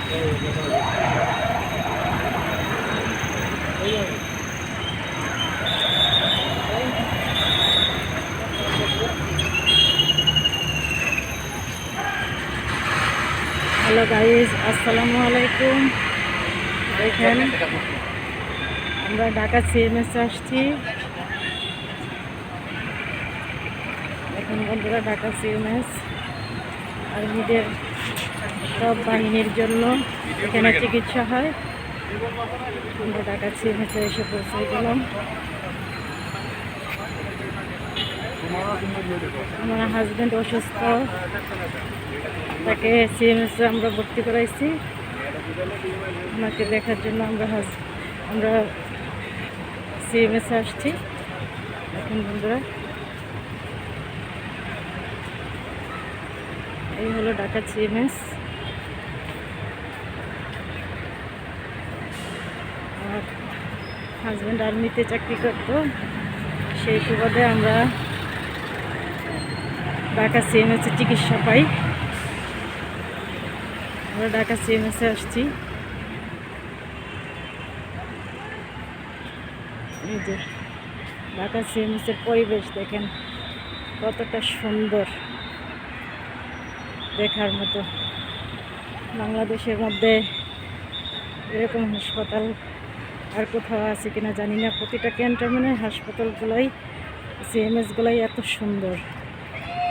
Hello guys, আসসালামু আলাইকুম। দেখেন আমরা ঢাকা সিএমএস আসছি। এখন বন্ধুরা ঢাকা সিএমএস আর্মিদের সব বাহিনীর জন্য এখানে চিকিৎসা হয়। আমরা ঢাকা সিএমএসে এসে পৌঁছে গেলাম। আমার হাজব্যান্ড অসুস্থ, তাকে সিএমএসে আমরা ভর্তি করাইছি। ওনাকে দেখার জন্য আমরা সিএমএসে আসছি। এখন বন্ধুরা এই হলো ঢাকা সিএমএস। আমার হাজব্যান্ড আর্মিতে চাকরি করতো, সেই সুবাদে আমরা ঢাকা সিএমএসে চিকিৎসা পাই। আমরা ঢাকা সিএমএসে আসছি। এই যে ঢাকা সিএমএসের পরিবেশ দেখেন কতটা সুন্দর, দেখার মতো। বাংলাদেশের মধ্যে এরকম হাসপাতাল আর কোথাও আছে কিনা জানি না। প্রতিটা ক্যান্টনমেন্টের হাসপাতালগুলোই সিএমএসগুলোই এত সুন্দর,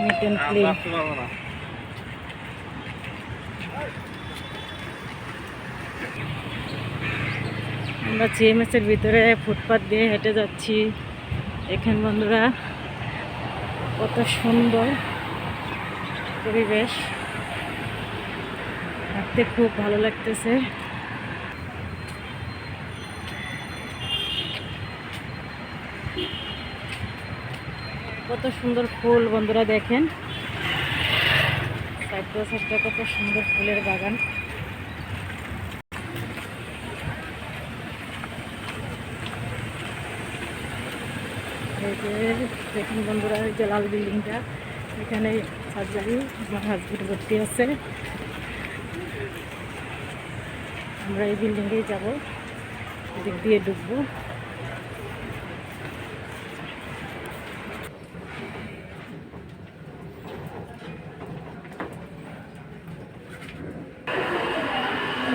নিট অ্যান্ড ক্লিন। আমরা সিএমএসের ভিতরে ফুটপাথ দিয়ে হেঁটে যাচ্ছি। এখান বন্ধুরা কত সুন্দর পরিবেশ, হাঁটতে খুব ভালো লাগতেছে। কত সুন্দর ফুল বন্ধুরা, দেখেন সাইডে সাইডে কত সুন্দর ফুলের বাগান। এই যে দেখুন বন্ধুরা, এই যে লাল বিল্ডিংটা, এখানে সার্জারি, আমার হাজবেন্ড ভর্তি আছে। আমরা এই বিল্ডিংয়েই যাব, এদিক দিয়ে ঢুকবো।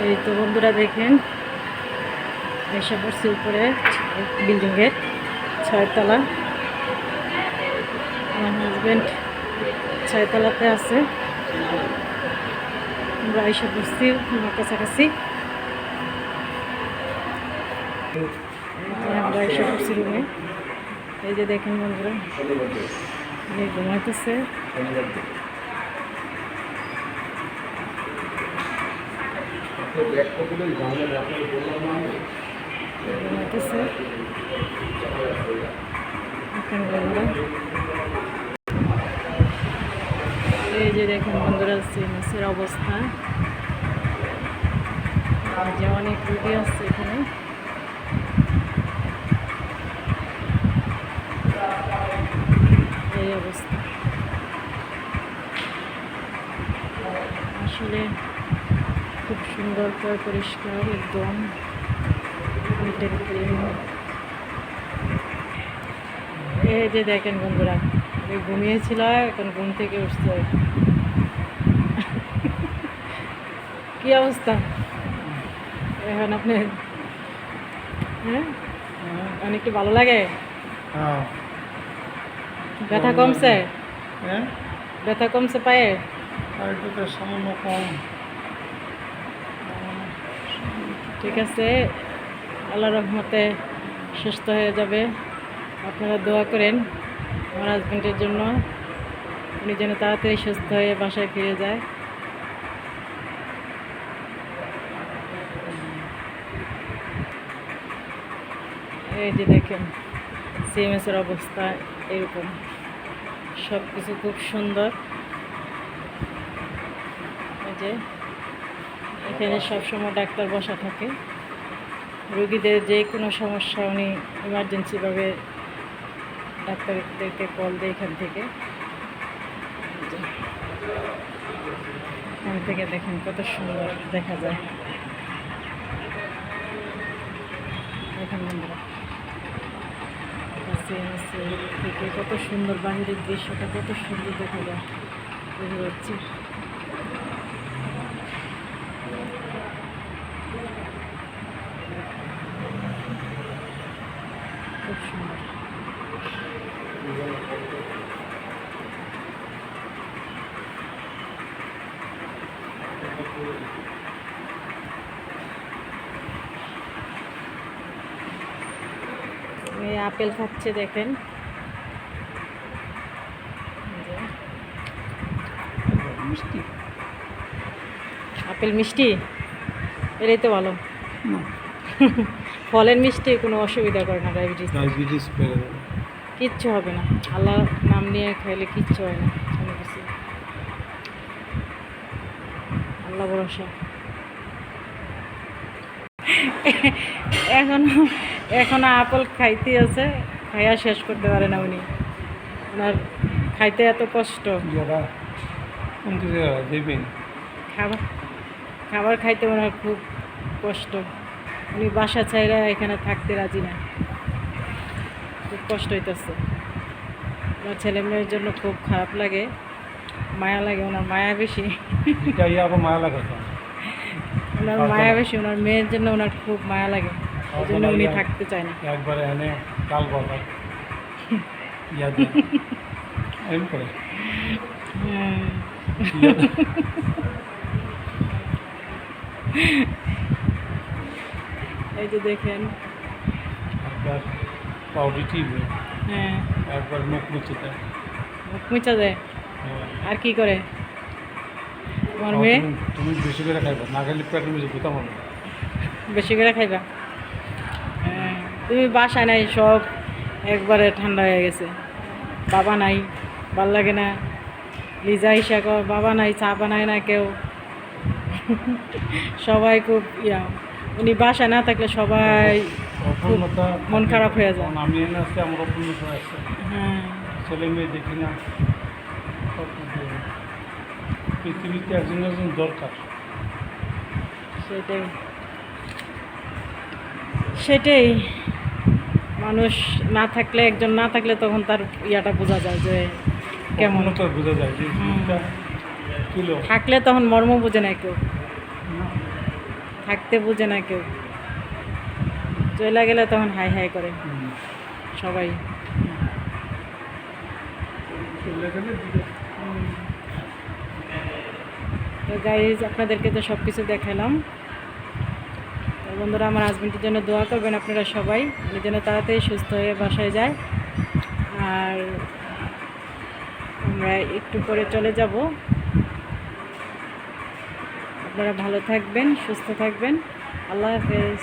এই তো বন্ধুরা দেখেন এসে পড়ছি উপরে বিল্ডিংয়ের 6 তলা। আমার হাজব্যান্ড 6 তলাতে আছে। আমরা এসে পড়ছি আমার কাছাকাছি। আমরা এসে পড়ছি রুমে। এই যে দেখেন বন্ধুরা, ঘুমাইতেছে। এই যে দেখেন বন্ধুরা সিএমএসের অবস্থা, যে অনেক রুগী আছে এখানে। এই অবস্থা আসলে খুব সুন্দর করে পরিষ্কার, একদম নিট অ্যান্ড ক্লিন। এই যে দেখেন বন্ধুরা, ঘুমিয়েছিল, এখন ঘুম থেকে উঠছে। কি অবস্থা এখন আপনি? হ্যাঁ, অনেকটা ভালো লাগে। ব্যথা কমছে? ব্যথা কমছে পায়ে? সামান্য কম। ঠিক আছে, আল্লাহর রহমতে সুস্থ হয়ে যাবে। আপনারা দোয়া করেন আমার হাজব্যান্ডের জন্য, উনি যেন তাড়াতাড়ি সুস্থ হয়ে বাসায় ফিরে যায়। এই যে দেখেন সিএমএসের অবস্থা এরকম, সব কিছু খুব সুন্দর। এই যে এখানে সবসময় ডাক্তার বসা থাকে, রোগীদের যে কোনো সমস্যা উনি ইমার্জেন্সিভাবে ডাক্তারদেরকে কল দেয় এখান থেকে। এখান থেকে দেখেন কত সুন্দর দেখা যায়। দেখেন বন্ধুরা, থেকে কত সুন্দর বাহিরের দৃশ্যটা কত সুন্দর দেখা যায়, বুঝতে পারছি। খুব সুন্দর। এই আপেল খাচ্ছে দেখেন, মিষ্টি আপেল মিষ্টি, এটাই তো ভালো। না, ফলের মিষ্টি কোনো অসুবিধা করে না ডায়াবেটিস, ডায়াবেটিস বেড়ে যাবে। কিচ্ছু হবে না, আল্লাহ নাম নিয়ে খাইলে কিচ্ছু হয় না কোনো কিছু, আল্লাহ ভরসা। এখনো এখনো আপেল খাইতে আছে, খাইয়া শেষ করতে পারে না উনি, ওনার খাইতে এত কষ্ট। যারা কোনটি দেবেন খাবার খাবার খাইতে ওনার খুব কষ্ট, উনি বাসা ছাইরা এখানে থাকতে রাজি না, খুব কষ্ট হইতেছে। ওনার ছেলে মেয়ের জন্য খুব খারাপ লাগে, মায়া লাগে, ওনার মায়া বেশি, এটাই আরো মায়া লাগাতো। ওনার মায়া বেশি, ওনার মেয়ের জন্য ওনার খুব মায়া লাগে, ওই জন্য উনি থাকতে চায় না। একবারে এনে কাল কথা ইয়াদ এম করে হুম। এই যে দেখেন, একবার পাউডি টিপে, হ্যাঁ একবার মুখ মুছে দেয়। মুখ মুছা যায়, হ্যাঁ। আর কি করে তোমার মেয়ে? তুমি বেশি করে খাইবা, না খাইলে পেটের মধ্যে গুতা মারবে। বেশি করে খাইবা। হ্যাঁ, তুমি বাসায় নাই, সব একবারে ঠান্ডা হয়ে গেছে, বাবা নাই, ভাল লাগে না। লিজা ইসা কর বাবা নাই, চা বানায় না কেউ, সবাই খুব উনি বাসায় না থাকলে সবাই খুব অপূর্ণতা মন খারাপ হয়ে যায়। কারণ আমি এনে আসছি, আমার অপূর্ণতা আছে, হ্যাঁ, ছেলে মেয়ে দেখি না, সব কিছু। পৃথিবীতে একজন একজন দরকার। সেটাই সেটাই মানুষ না থাকলে, একজন না থাকলে তখন তার ইয়াটা বোঝা যায় যে কেমন। অপূর্ণতা বোঝা যায় যে জিনিসটা কিলো থাকলে তখন মর্ম বোঝে না কেউ, না। থাকতে বোঝে না কেউ, চলে গেলে তখন হাই হাই করে সবাই। চলে গেলে দিকে তো গাইজ, আপনাদেরকে তো সব কিছু দেখালাম। তো বন্ধুরা, আমার হাজবেন্ডের জন্য দোয়া করবেন আপনারা সবাই, উনি যেন তাড়াতাড়ি সুস্থ হয়ে বাসায় যায়। আর আমরা একটু পরে চলে যাব। আপনারা ভালো থাকবেন, সুস্থ থাকবেন, আল্লাহ হাফেজ।